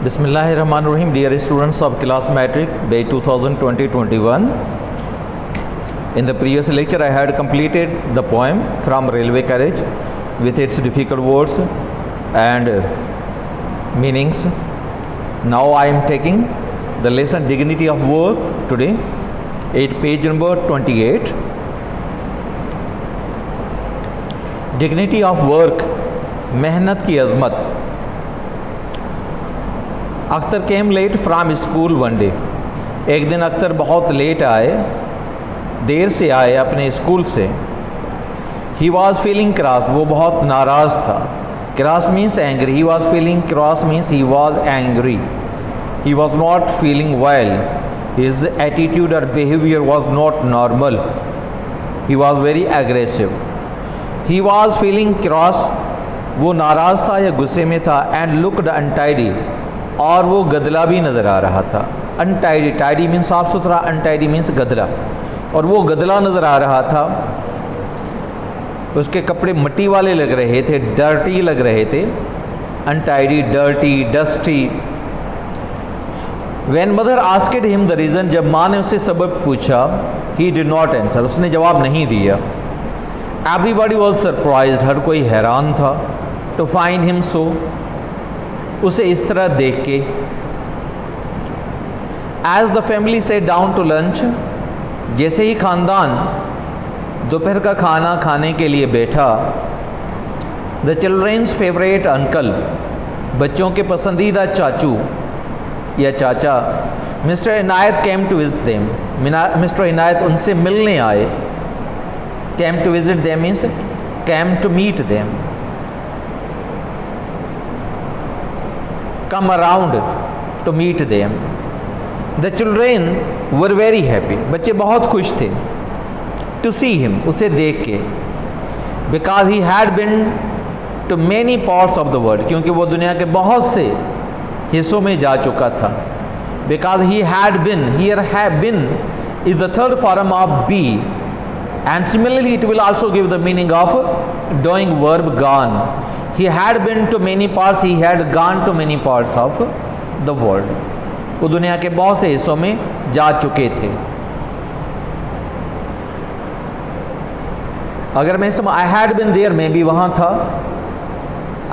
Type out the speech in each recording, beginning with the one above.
Bismillahirrahmanirrahim. Dear students of class metric batch 2020-21, in the previous lecture I had completed the poem from Railway Carriage with its difficult words and meanings. Now I am taking the lesson Dignity of Work today at page number 28. Dignity of work, मेहनत की अजमत. Akhtar came late from school one day. एक दिन अख्तर बहुत late आए, देर से आए अपने स्कूल से. ही वॉज फीलिंग क्रॉस, वो बहुत नाराज़ था. Cross means angry. He was feeling cross means he was angry. He was not feeling well. His attitude और behaviour was not normal. He was very aggressive. He was feeling cross, वो नाराज़ था या गुस्से में था. एंड लुक्ड अनटाइडी, और वो गदला भी नज़र आ रहा था. अनटाइडी, टाइडी मीन्स साफ़ सुथरा, अनटाइडी मीन्स गदला, और वो गदला नज़र आ रहा था. उसके कपड़े मट्टी वाले लग रहे थे, डर्टी लग रहे थे. Untidy, dirty, dusty. When mother asked him the reason, जब माँ ने उससे सबब पूछा, ही डिड नॉट आंसर, उसने जवाब नहीं दिया. एवरीबॉडी वॉज सरप्राइज्ड, हर कोई हैरान था. टू फाइंड हिम सो, उसे इस तरह देख के. As the family sat down to lunch, जैसे ही खानदान दोपहर का खाना खाने के लिए बैठा. द चिल्ड्रेंस फेवरेट अंकल, बच्चों के पसंदीदा चाचू या चाचा, mister Inayat came to visit them, mister Inayat उनसे मिलने आए. Came to visit them means came to meet them. come around to meet them. The children were very happy, बच्चे बहुत खुश थे. To see him, उसे देख के. Because he had been to many parts of the world, क्योंकि वो दुनिया के बहुत से हिस्सों में जा चुका था. Because he had been, here have been is the third form of be, and similarly it will also give the meaning of doing verb gone. He had been to many parts, he had gone to many parts of the world. वो दुनिया के बहुत से हिस्सों में जा चुके थे. अगर मैं इसमें I had been there, मैं भी वहाँ था.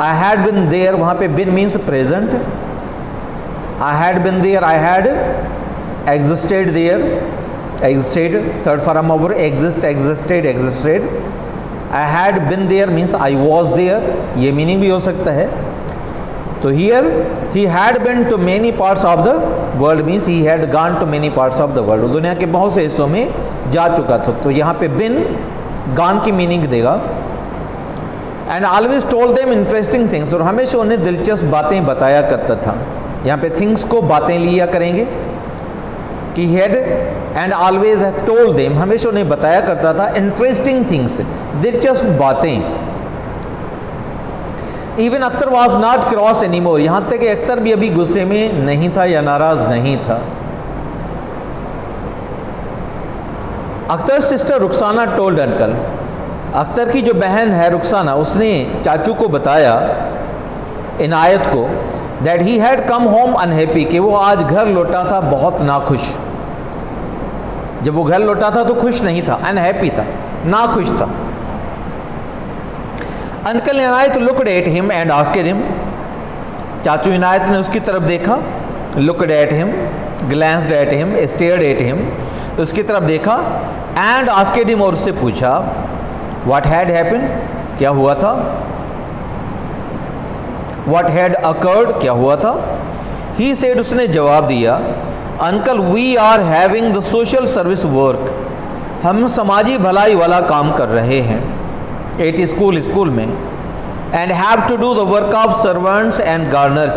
I had been there, वहाँ पे been means present. I had been there, I had existed there. Existed, third form of exist, existed, existed. I had been there means I was there, ये meaning भी हो सकता है. तो here he had been to many parts of the world means he had gone to many parts of the world. दुनिया के बहुत से हिस्सों में जा चुका था. तो यहाँ पे been gone की मीनिंग देगा. and always told them interesting things, और हमेशा उन्हें दिलचस्प बातें बताया करता था. यहाँ पे things को बातें लिया करेंगे कि had and always had told them, हमेशा उन्हें बताया करता था interesting things, दिलचस्प बातें. even Akhtar was not cross anymore, यहाँ तक कि अख्तर भी अभी गुस्से में नहीं था या नाराज नहीं था. Akhtar sister Rukhsana told uncle, Akhtar की जो बहन है रुखसाना, उसने चाचू को बताया, इनायत को, that he had come home unhappy, कि वो आज घर लौटा था बहुत नाखुश. जब वो घर लौटा था तो खुश नहीं था, अनहैप्पी था, नाखुश था. Uncle Inayat looked at him and asked him, चाचू इनायत ने उसकी तरफ देखा. Looked at him, glanced at him, stared at him, उसकी तरफ देखा. एंड आस्क्ड हिम, और उससे पूछा, व्हाट हैड हैपेंड, क्या हुआ था. व्हाट हैड अकर्ड, क्या हुआ था. ही सेड, उसने जवाब दिया, uncle we are having the social service work, हम समाजी भलाई वाला काम कर रहे हैं. एट स्कूल, स्कूल में. And have to do the work of servants and gardeners,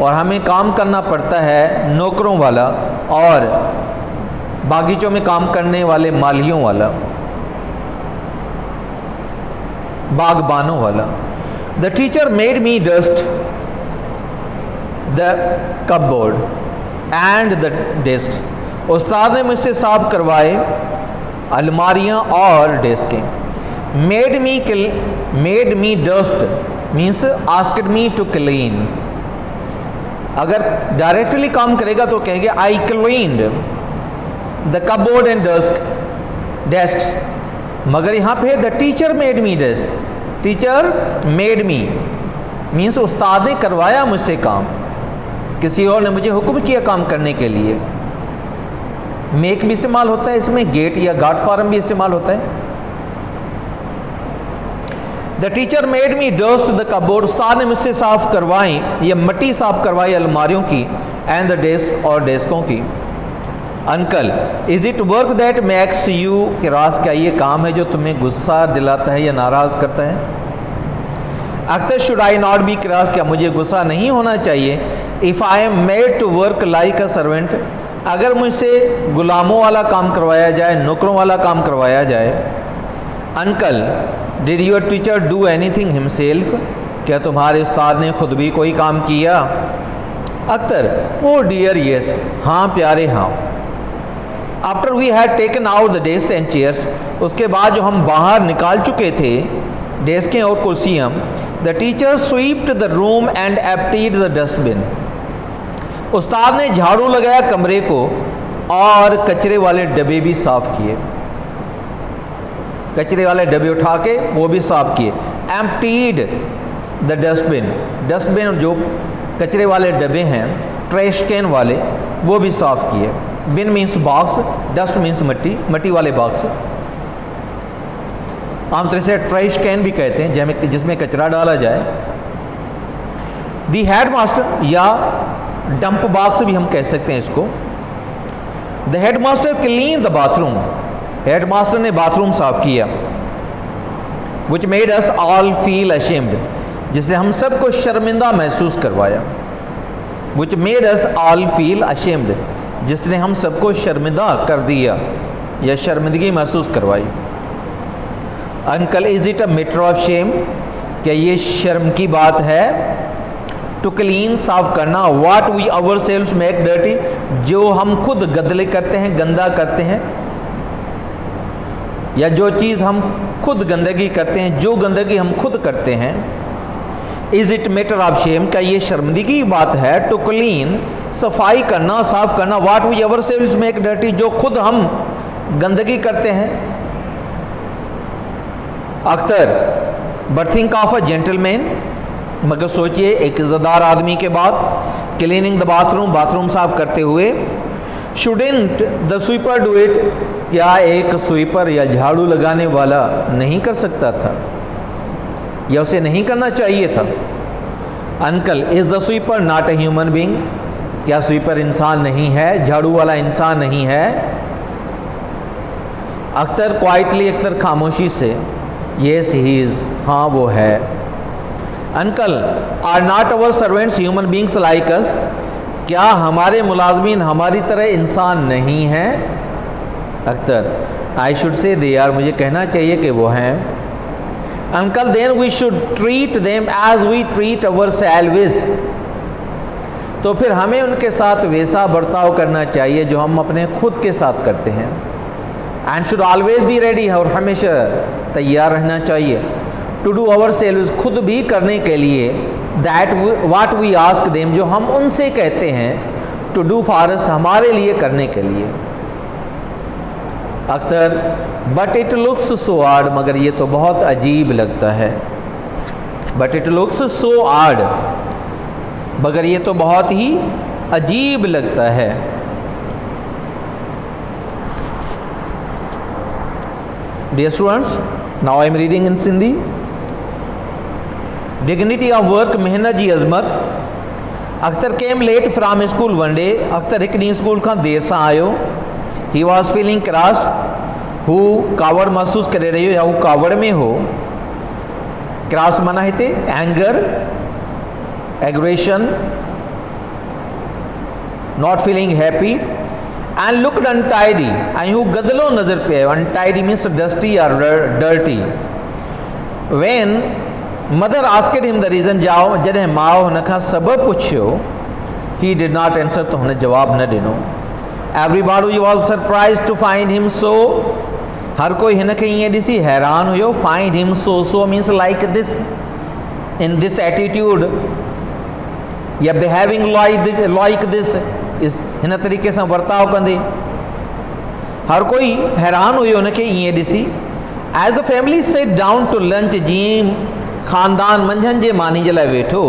और हमें काम करना पड़ता है नौकरों वाला और बागीचों में काम करने वाले मालियों वाला, बागबानों वाला. The teacher made me dust the cupboard and the desk, उस्ताद ने मुझसे साफ करवाए अलमारियाँ और डेस्कें. Made me dust means asked me to clean, अगर डायरेक्टली काम करेगा तो कहेंगे I cleaned the cupboard and desk, मगर यहाँ पे the teacher made me desk, teacher made me means उस्ताद ने करवाया मुझसे काम, किसी और ने मुझे हुक्म किया काम करने के लिए। मेक भी इस्तेमाल होता है इसमें, गेट या गार्ड फार्म भी इस्तेमाल होता है। The teacher made me dust the cupboard, उस्ताद ने मुझसे साफ करवाई या मट्टी साफ करवाई अलमारियों की, एंड द डेस्क और डेस्कों की। Uncle is it work that makes you cross, क्या ये काम है जो तुम्हें गुस्सा दिलाता है या नाराज करता है? Akhtar should I not be cross, क्या मुझे गुस्सा नहीं होना चाहिए? If I am made to work like a servant, अगर मुझसे गुलामों वाला काम करवाया जाए, नौकरों वाला काम करवाया जाए। Uncle did your teacher do anything himself, क्या तुम्हारे उस्ताद ने खुद भी कोई काम किया? अख्तर ओ डियर येस, हाँ प्यारे हाँ। After we had taken out the desk and chairs, उसके बाद जो हम बाहर निकाल चुके थे डेस्कें और कुर्सियाँ, the teacher swept the room and emptied the dustbin, उस्ताद ने झाड़ू लगाया कमरे को और कचरे वाले डब्बे भी साफ किए, कचरे वाले डब्बे उठा के वो भी साफ किए। एम्प्टीड द डस्टबिन, डस्टबिन जो कचरे वाले डब्बे हैं ट्रैश कैन वाले, वो भी साफ किए। बिन मीन्स बॉक्स, डस्ट मीन्स मट्टी, मट्टी वाले बॉक्स, आमतौर से ट्रैश कैन भी कहते हैं जिसमें कचरा डाला जाए। दी हेड मास्टर या डंप बॉक्स भी हम कह सकते हैं इसको। The head master clean the bathroom, head master ने बाथरूम साफ किया। Which made us all feel ashamed, जिसने हम सबको शर्मिंदा महसूस करवाया। Which made us all feel ashamed, जिसने हम सबको शर्मिंदा कर दिया या शर्मिंदगी महसूस करवाई। Uncle is it a matter of shame, क्या ये शर्म की बात है? टू क्लीन साफ करना, what we ourselves make dirty, जो हम खुद गंदले करते हैं, गंदा करते हैं, या जो चीज़ हम खुद गंदगी करते हैं, जो गंदगी हम खुद करते हैं। Is it matter of shame, क्या ये शर्मिंदगी की बात है? टू क्लीन सफाई करना, साफ करना, what we ourselves make dirty, जो खुद हम गंदगी करते हैं। Akhtar but think of a gentleman, मगर सोचिए एक इज़्ज़तदार आदमी के बाद। क्लीनिंग द बाथरूम, बाथरूम साफ करते हुए। Shouldn't the sweeper do it, क्या एक स्वीपर या झाड़ू लगाने वाला नहीं कर सकता था या उसे नहीं करना चाहिए था? Uncle is the sweeper not a human being, क्या स्वीपर इंसान नहीं है, झाड़ू वाला इंसान नहीं है? अख्तर क्वाइटली, अख्तर खामोशी से, येस ही इज, हाँ वो है। Uncle are not our servants human beings like us, क्या हमारे मुलाजमीन हमारी तरह इंसान नहीं हैं? Akhtar I should say they are, मुझे कहना चाहिए कि वो हैं। Uncle then we should treat them as we treat ourselves, तो फिर हमें उनके साथ वैसा बर्ताव करना चाहिए जो हम अपने खुद के साथ करते हैं। And should always be ready, और हमेशा तैयार रहना चाहिए। टू डू अवर सेल्व्स, खुद भी करने के लिए। That what we ask them, जो हम उनसे कहते हैं। टू डू फॉर अस, हमारे लिए करने के लिए। Akhtar but it looks so odd, मगर ये तो बहुत अजीब लगता है। But it looks so odd, मगर ये तो बहुत ही अजीब लगता है। Dear students, now I am reading in Sindhi. Dignity of work, मेहनत जी अज़मत। Akhtar came late from school one day, Akhtar एक ॾींहुं स्कूल खां देर सां आयो। ही वॉज फीलिंग क्रॉस, हू कावड़ महसूस करे रहियो या हू कावड़ में हो। क्रॉस माना हिते anger, aggression, not feeling happy. And looked untidy, ऐं हू गदलो नज़र पियो। अनटाइडी मीन्स डस्टी और dirty. When mother asked him the reason, जाओ जॾहिं माउ हुन खां सबबु पुछियो, ही डिड नॉट आंसर, त हुन जवाबु न ॾिनो। Everybody was surprise to find him so, हर कोई हिन खे ईअं ॾिसी हैरान हुयो। Find him so, so means like this, in this attitude, या बिहेविंग लाइक दिस, इस हिन तरीक़े सां वर्ताव कंदे। हर कोई हैरान हुयो हुनखे ईअं ॾिसी। As the family sat down to lunch, जीअं ख़ानदान मंझंदि जे मानी जे लाइ वेठो,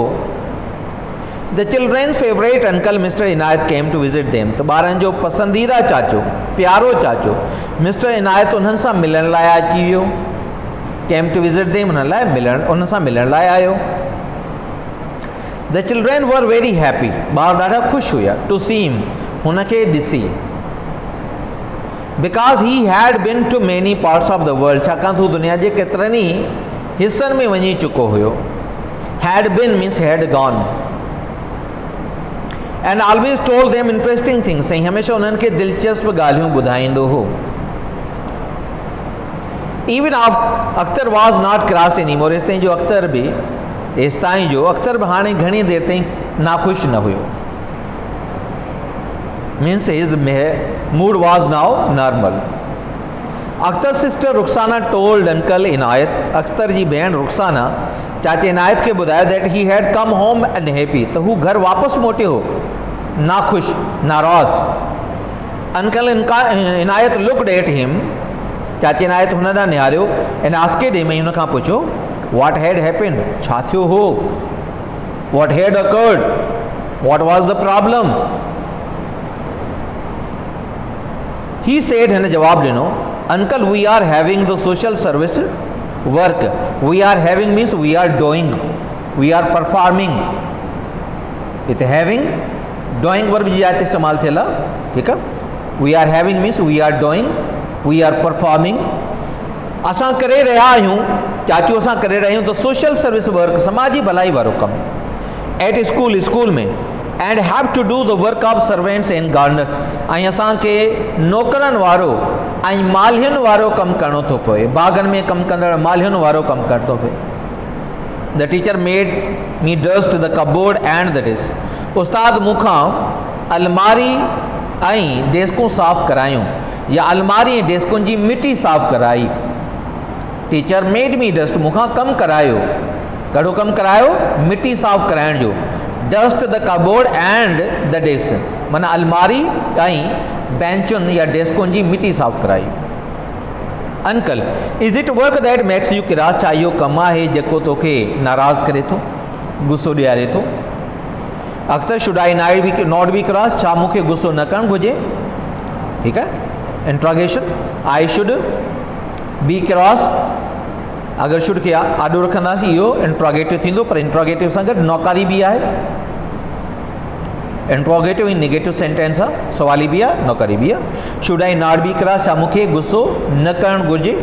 the children favourite uncle mister Inayat came to visit them, त ॿारनि जो पसंदीदा चाचो, प्यारो चाचो मिस्टर इनायत उन्हनि सां मिलण लाइ अची वियो। केम टू विज़िट देम, उन सां मिलण लाइ आयो। The children were very happy, ॿार ॾाढा ख़ुशि हुया, टू सी हिम, हुनखे ॾिसी। Because he had been to many parts of the world, छाकाणि त दुनिया जे केतिरनि ई हिस्सनि में वञी चुको हुयो। Had been means had gone. And always told them interesting things, ऐं हमेशह उन्हनि खे दिलचस्प ॻाल्हियूं ॿुधाईंदो हो। Even Akhtar was not cross any more, एसिताईं जो अख्तर बि अख्तर बि हाणे घणी देर ताईं नाख़ुशि न हुयो। Means his mood was now normal. Akhtar sister Rukhsana told uncle Inayat, Akhtar जी भेण रुखसाना चाचे इनायत खे ॿुधायो that he had come home and happy, त हू घर वापसि मोटियो हो नाख़ुशि, नाराज़। Uncle Inayat looked at him, चाचे इनायत हुन ॾांहुं निहारियो, एंड आस्केड हिम, हुन खां पुछो व्हाट हैड हैपेंड, छा थियो हो, what had occurred, what was the problem. He said, हिन जवाब ॾिनो, uncle we are having the social service work, we are having means we are doing, we are performing, हिते having doing verb जी जात इस्तेमालु थियल आहे, ठीकु आहे। We are having means we are doing, we are performing, असां करे रहिया आहियूं, चाचू असां करे रहिया आहियूं त सोशल सर्विस वर्क, समाजी भलाई वारो कमु, एट स्कूल, स्कूल में, and have to do the work of servants and gardeners, ऐं असांखे नौकरनि वारो ऐं मालियुनि वारो कमु करिणो थो पए, बाग़नि में कमु कंदड़ मालियुनि वारो कमु करिणो थो पए। The teacher made me dust the cupboard and the desk, उस्ताद मूंखां अलमारी ऐं डेस्कूं साफ़ करायूं, या अलमारी ऐं डेस्कुनि जी मिटी साफ़ कराई। टीचर मेड मी डस्ट, मूंखां कमु करायो, कहिड़ो कमु करायो, मिटी साफ़ कराइण जो। Dust the cupboard and the desk, माना अलमारी ऐं बेंचुनि या डेस्कुनि जी मिटी साफ़ कराई। Uncle is it work that makes you cross, छा इहो कमु आहे जेको तोखे नाराज़ करे थो, गुस्सो ॾियारे थो। Akhtar should I not be cross, छा मूंखे गुस्सो न करणु घुरिजे, ठीकु आहे। Interrogation, I should be cross, अगरि शुड खे आॾो रखंदासीं इहो इंट्रोगेटिव थींदो, पर इंट्रोगेटिव सां गॾु नौकारी बि आहे। इंट्रोगेटिव इन नेगेटिव सेंटेंस आहे, सवाली बि आहे, नौकारी बि आहे। Should I not be cross, छा मूंखे गुस्सो न करणु घुरिजे।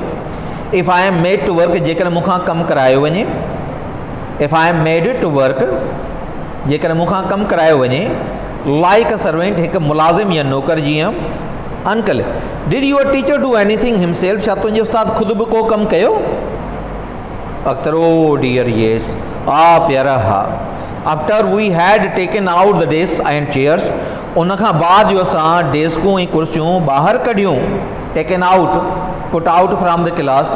If I am made to work, जेकर मूंखां कमु करायो वञे, if I am made to work, जेकर मूंखां कमु करायो वञे, लाइक अ सर्वेंट, हिकु मुलाज़िम या नौकर जीअं। Uncle did your teacher do anything himself, छा तुंहिंजे उस्ताद ख़ुदि बि को कमु कयो। अख्तर ओ डियर येस, प्यारा हा। After we had taken out the desk and chairs, उन खां बाद जो असां डेस्कूं ऐं कुर्सियूं ॿाहिरि कढियूं, taken out, put out from the class.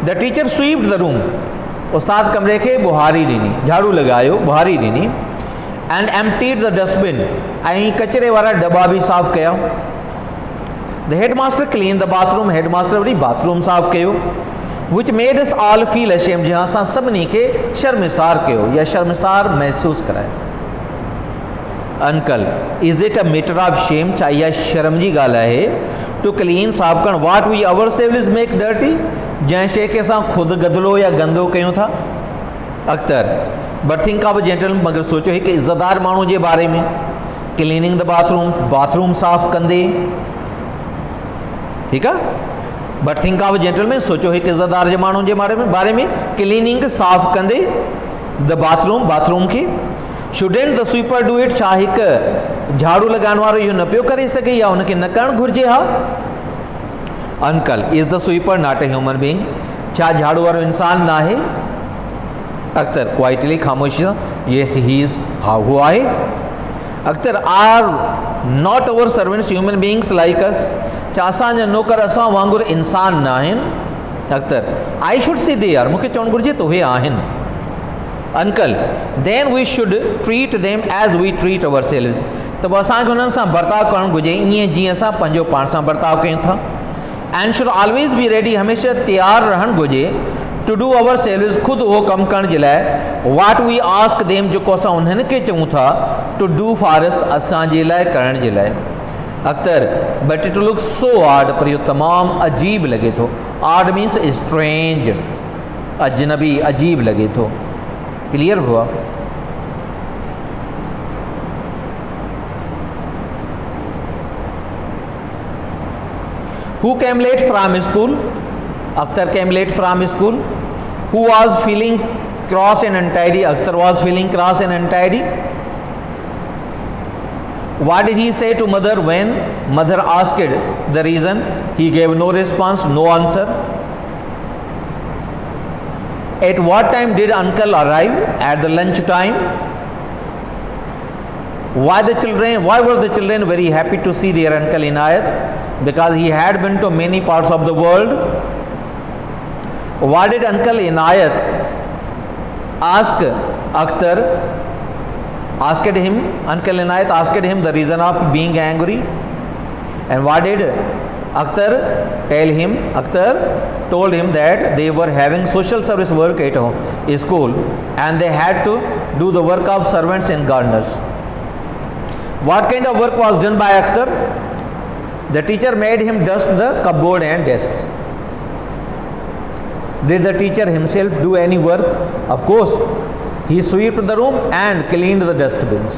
The teacher swept the room, उस्ताद कमरे खे बुहारी ॾिनी, झाड़ू लॻायो, बुहारी ॾिनी। एंड एम्प्टीड द डस्टबिन, ऐं कचिरे वारा दॿा बि साफ़ कया। The headmaster clean the bathroom, headmaster worry bathroom साफ़ कयो। Which made us all feel ashamed, जंहिं असां सभिनी खे शर्मिसार कयो या शर्मिसार महसूसु करायो। Uncle is it a matter of shame, छा इहा शर्म जी ॻाल्हि आहे टू क्लीन, साफ़ करणु, what we ourselves make dirty, जंहिं शइ खे असां ख़ुदि गदिलो या गंदो कयूं था। Akhtar but think of a gentleman, मगर सोचो हिकु इज़तदार माण्हू जे बारे में, क्लीनिंग द बाथरूम, बाथरूम साफ़ कंदे, ठीकु आहे। But think of a gentleman, सोचो हिकु इज़तदार जे माण्हू जे बारे में, क्लीनिंग साफ़ कंदे द बाथरूम, बाथरूम खे। Shouldn't the sweeper do it, छा हिकु झाड़ू लॻाइण वारो इहो न पियो करे सघे या हुनखे न करणु घुरिजे हा। Uncle is the sweeper not a human being, छा झाड़ू वारो इंसान न आहे। अख्तर क्वाइटली, ख़ामोशी सां, येस ही इज़, हा हू आहे। Akhtar are not our servants human beings like us, छा असांजा नौकर असां वांगुरु इंसान न आहिनि। Akhtar I should say they are, मूंखे चवणु घुरिजे त उहे आहिनि। Uncle, then we should treat them as we treat ourselves. त पोइ असांखे हुननि सां बर्ताव करणु घुरिजे ईअं जीअं असां पंहिंजो पाण सां बर्ताव कयूं था. And should always be ready, हमेशह तयारु रहणु घुरिजे टू डू अवर सेल्व्स, ख़ुदि उहो कमु करण जे लाइ. वाट वी आस्क देम, जेको असां उन्हनि खे चऊं था टू डू फॉर अस, असांजे लाइ करण जे लाइ. Akhtar, but it look so odd, पर इहो तमामु अजीब लॻे थो. ऑड मीन्स स्ट्रेंज, अजनबी, अजीब लॻे थो. क्लियर हुआ? Who came late from school? Akhtar came late from school. Who was feeling cross and untidy? Akhtar was feeling cross and untidy. What did he say to mother when mother asked the reason? He gave no response, no answer. At what time did uncle arrive? At the lunch time. Why were the children very happy to see their uncle Inayat? Because he had been to many parts of the world. Why did Uncle Inayat ask Akhtar? Uncle Inayat asked him the reason of being angry. And what did Akhtar tell him? Akhtar told him that they were having social service work at school and they had to do the work of servants and gardeners. What kind of work was done by Akhtar? The teacher made him dust the cupboard and desks. Did the teacher himself do any work? Of course. He swept the room and cleaned the dustbins.